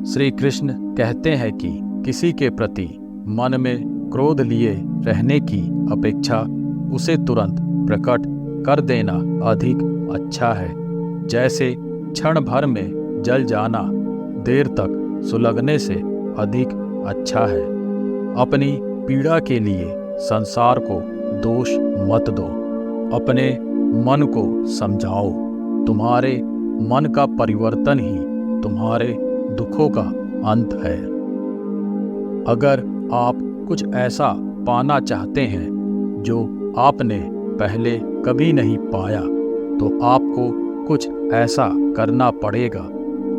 श्री कृष्ण कहते हैं कि किसी के प्रति मन में क्रोध लिए रहने की अपेक्षा उसे तुरंत प्रकट कर देना अधिक अच्छा है। जैसे क्षण भर में जल जाना देर तक सुलगने से अधिक अच्छा है। अपनी पीड़ा के लिए संसार को दोष मत दो, अपने मन को समझाओ। तुम्हारे मन का परिवर्तन ही तुम्हारे दुखों का अंत है। अगर आप कुछ ऐसा पाना चाहते हैं जो आपने पहले कभी नहीं पाया, तो आपको कुछ ऐसा करना पड़ेगा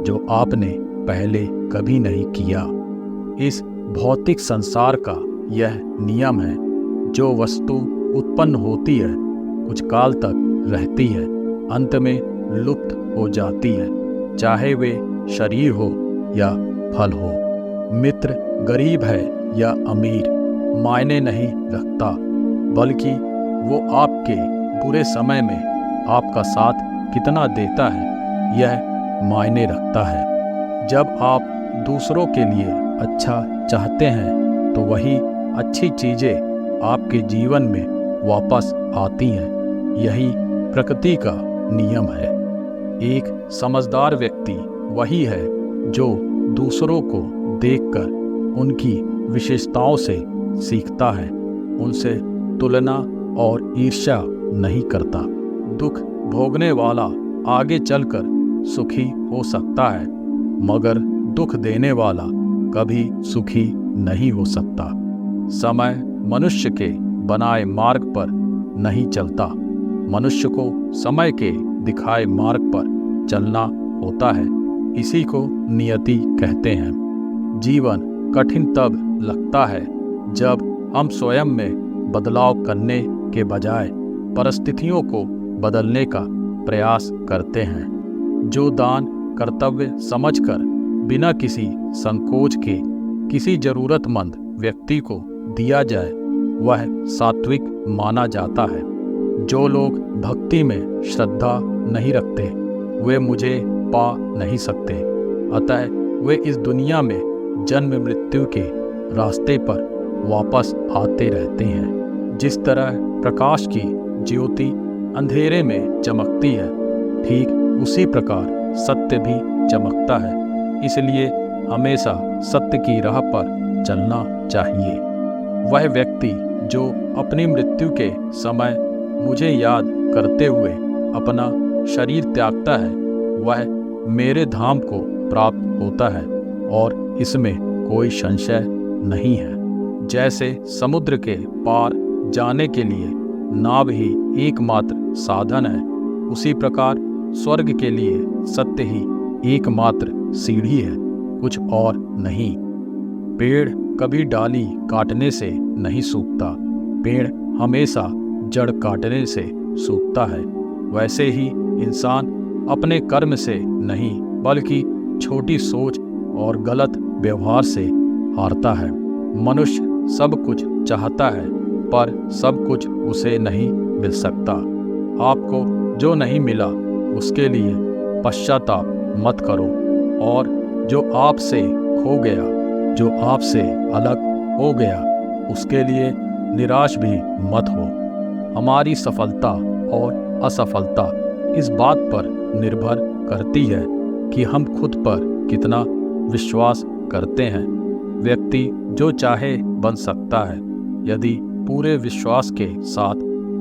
जो आपने पहले कभी नहीं किया। इस भौतिक संसार का यह नियम है, जो वस्तु उत्पन्न होती है कुछ काल तक रहती है, अंत में लुप्त हो जाती है, चाहे वे शरीर हो या फल हो। मित्र गरीब है या अमीर मायने नहीं रखता, बल्कि वो आपके बुरे समय में आपका साथ कितना देता है यह मायने रखता है। जब आप दूसरों के लिए अच्छा चाहते हैं तो वही अच्छी चीजें आपके जीवन में वापस आती हैं। यही प्रकृति का नियम है। एक समझदार व्यक्ति वही है जो दूसरों को देखकर उनकी विशेषताओं से सीखता है, उनसे तुलना और ईर्ष्या नहीं करता। दुख भोगने वाला आगे चलकर सुखी हो सकता है, मगर दुख देने वाला कभी सुखी नहीं हो सकता। समय मनुष्य के बनाए मार्ग पर नहीं चलता, मनुष्य को समय के दिखाए मार्ग पर चलना होता है। इसी को नियति कहते हैं। जीवन कठिन तब लगता है जब हम स्वयं में बदलाव करने के बजाय परिस्थितियों को बदलने का प्रयास करते हैं। जो दान कर्तव्य समझकर बिना किसी संकोच के किसी जरूरतमंद व्यक्ति को दिया जाए, वह सात्विक माना जाता है। जो लोग भक्ति में श्रद्धा नहीं रखते, वे मुझे पा नहीं सकते, अतः वे इस दुनिया में जन्म मृत्यु के रास्ते पर वापस आते रहते हैं। जिस तरह प्रकाश की ज्योति अंधेरे में चमकती है, ठीक उसी प्रकार सत्य भी चमकता है। इसलिए हमेशा सत्य की राह पर चलना चाहिए। वह व्यक्ति जो अपनी मृत्यु के समय मुझे याद करते हुए अपना शरीर त्यागता है, वह मेरे धाम को प्राप्त होता है और इसमें कोई संशय नहीं है। जैसे समुद्र के पार जाने के लिए नाव ही एकमात्र साधन है, उसी प्रकार स्वर्ग के लिए सत्य ही एकमात्र सीढ़ी है, कुछ और नहीं। पेड़ कभी डाली काटने से नहीं सूखता, पेड़ हमेशा जड़ काटने से सूखता है। वैसे ही इंसान अपने कर्म से नहीं, बल्कि छोटी सोच और गलत व्यवहार से हारता है। मनुष्य सब कुछ चाहता है, पर सब कुछ उसे नहीं मिल सकता। आपको जो नहीं मिला उसके लिए पश्चाताप मत करो, और जो आपसे खो गया, जो आपसे अलग हो गया, उसके लिए निराश भी मत हो। हमारी सफलता और असफलता इस बात पर निर्भर करती है कि हम खुद पर कितना विश्वास करते हैं। व्यक्ति जो चाहे बन सकता है, यदि पूरे विश्वास के साथ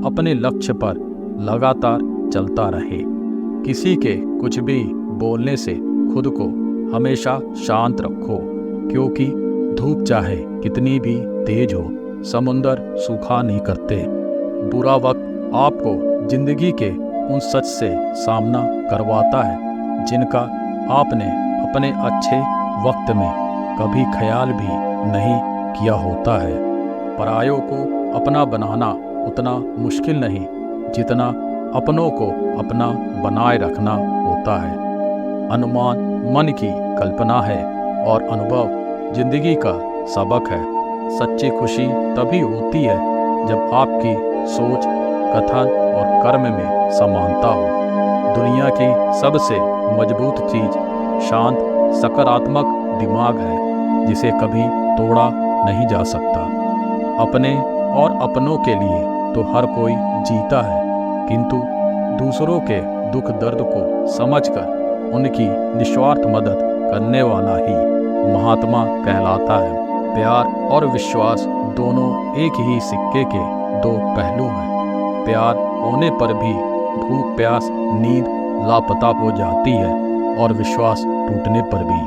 अपने लक्ष्य पर लगातार चलता रहे। किसी के कुछ भी बोलने से खुद को हमेशा शांत रखो, क्योंकि धूप चाहे कितनी भी तेज हो, समुंदर सूखा नहीं करते। बुरा वक्त आपको जिंदगी के उन सच से सामना करवाता है जिनका आपने अपने अच्छे वक्त में कभी ख्याल भी नहीं किया होता है। परायों को अपना बनाना उतना मुश्किल नहीं जितना अपनों को अपना बनाए रखना होता है। अनुमान मन की कल्पना है और अनुभव जिंदगी का सबक है। सच्ची खुशी तभी होती है जब आपकी सोच, कथन और कर्म में समानता हो। दुनिया की सबसे मजबूत चीज शांत, सकारात्मक दिमाग है जिसे कभी तोड़ा नहीं जा सकता। अपने और अपनों के लिए तो हर कोई जीता है, किंतु दूसरों के दुख दर्द को समझकर उनकी निस्वार्थ मदद करने वाला ही महात्मा कहलाता है। प्यार और विश्वास दोनों एक ही सिक्के के दो पहलू हैं। प्यार होने पर भी भूख प्यास नींद लापता हो जाती है और विश्वास टूटने पर भी।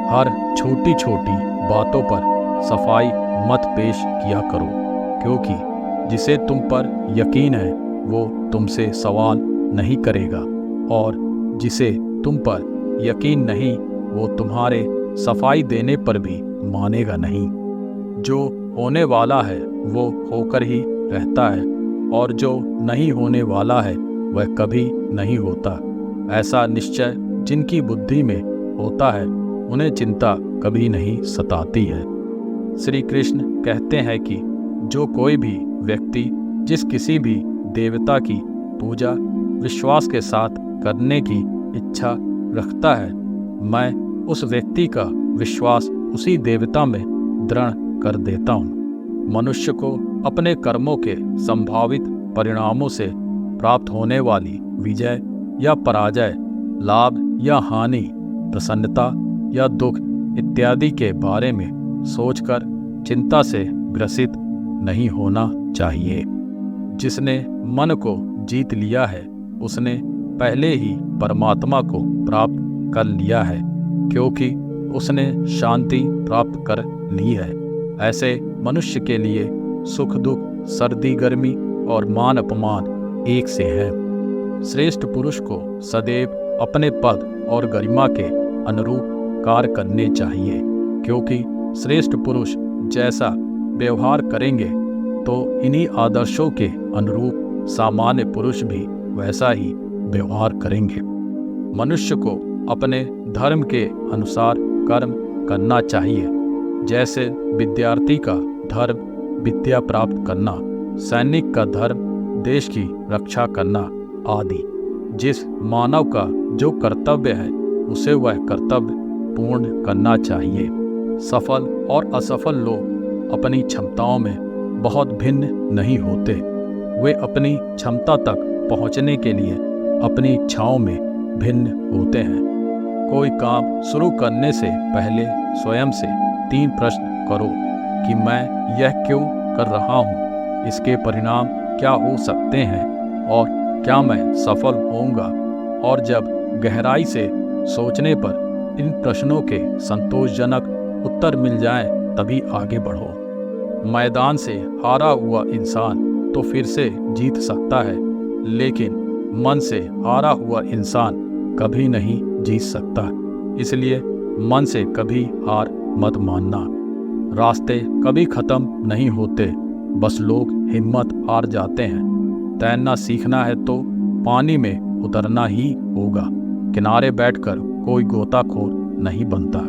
हर छोटी छोटी बातों पर सफाई मत पेश किया करो, क्योंकि जिसे तुम पर यकीन है वो तुमसे सवाल नहीं करेगा, और जिसे तुम पर यकीन नहीं वो तुम्हारे सफाई देने पर भी मानेगा नहीं। जो होने वाला है वो होकर ही रहता है, और जो नहीं होने वाला है वह कभी नहीं होता। ऐसा निश्चय जिनकी बुद्धि में होता है उन्हें चिंता कभी नहीं सताती है। श्री कृष्ण कहते हैं कि जो कोई भी व्यक्ति जिस किसी भी देवता की पूजा विश्वास के साथ करने की इच्छा रखता है, मैं उस व्यक्ति का विश्वास उसी देवता में दृढ़ कर देता हूँ। मनुष्य को अपने कर्मों के संभावित परिणामों से प्राप्त होने वाली विजय या पराजय, लाभ या हानि, प्रसन्नता या दुख इत्यादि के बारे में सोचकर चिंता से ग्रसित नहीं होना चाहिए। जिसने मन को जीत लिया है उसने पहले ही परमात्मा को प्राप्त कर लिया है, क्योंकि उसने शांति प्राप्त कर ली है। ऐसे मनुष्य के लिए सुख दुख, सर्दी गर्मी और मान अपमान एक से है। श्रेष्ठ पुरुष को सदैव अपने पद और गरिमा के अनुरूप कार्य करने चाहिए, क्योंकि श्रेष्ठ पुरुष जैसा व्यवहार करेंगे तो इन्हीं आदर्शों के अनुरूप सामान्य पुरुष भी वैसा ही व्यवहार करेंगे। मनुष्य को अपने धर्म के अनुसार कर्म करना चाहिए, जैसे विद्यार्थी का धर्म विद्या प्राप्त करना, सैनिक का धर्म देश की रक्षा करना आदि। जिस मानव का जो कर्तव्य है उसे वह कर्तव्य पूर्ण करना चाहिए। सफल और असफल लोग अपनी क्षमताओं में बहुत भिन्न नहीं होते। वे अपनी क्षमता तक पहुंचने के लिए अपनी इच्छाओं में भिन्न होते हैं। कोई काम शुरू करने से पहले स्वयं से 3 प्रश्न करो कि मैं यह क्यों कर रहा हूँ, इसके परिणाम क्या हो सकते हैं और क्या मैं सफल होऊंगा। और जब गहराई से सोचने पर इन प्रश्नों के संतोषजनक उत्तर मिल जाएं, तभी आगे बढ़ो। मैदान से हारा हुआ इंसान तो फिर से जीत सकता है, लेकिन मन से हारा हुआ इंसान कभी नहीं जीत सकता। इसलिए मन से कभी हार मत मानना। रास्ते कभी खत्म नहीं होते, बस लोग हिम्मत हार जाते हैं। तैरना सीखना है तो पानी में उतरना ही होगा। किनारे बैठकर कोई गोताखोर नहीं बनता।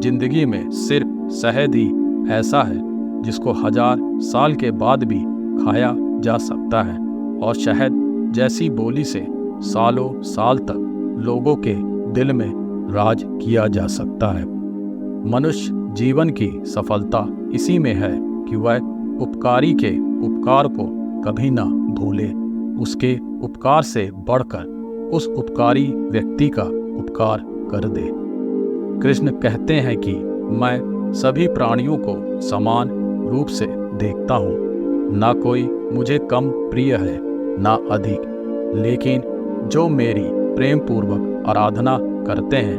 जिंदगी में सिर्फ शहद ही ऐसा है जिसको 1000 साल के बाद भी खाया जा सकता है, और शहद जैसी बोली से सालों साल तक लोगों के दिल में राज किया जा सकता है। मनुष्य जीवन की सफलता इसी में है कि वह उपकारी के उपकार को कभी ना भूले, उसके उपकार से बढ़कर उस उपकारी व्यक्ति का उपकार कर दे। कृष्ण कहते हैं कि मैं सभी प्राणियों को समान रूप से देखता हूँ। ना कोई मुझे कम प्रिय है ना अधिक, लेकिन जो मेरी प्रेम पूर्वक आराधना करते हैं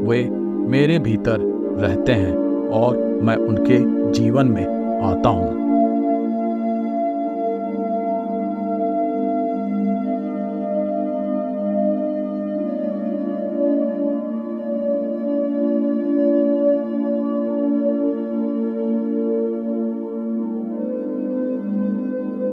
वे मेरे भीतर रहते हैं और मैं उनके जीवन में आता हूँ।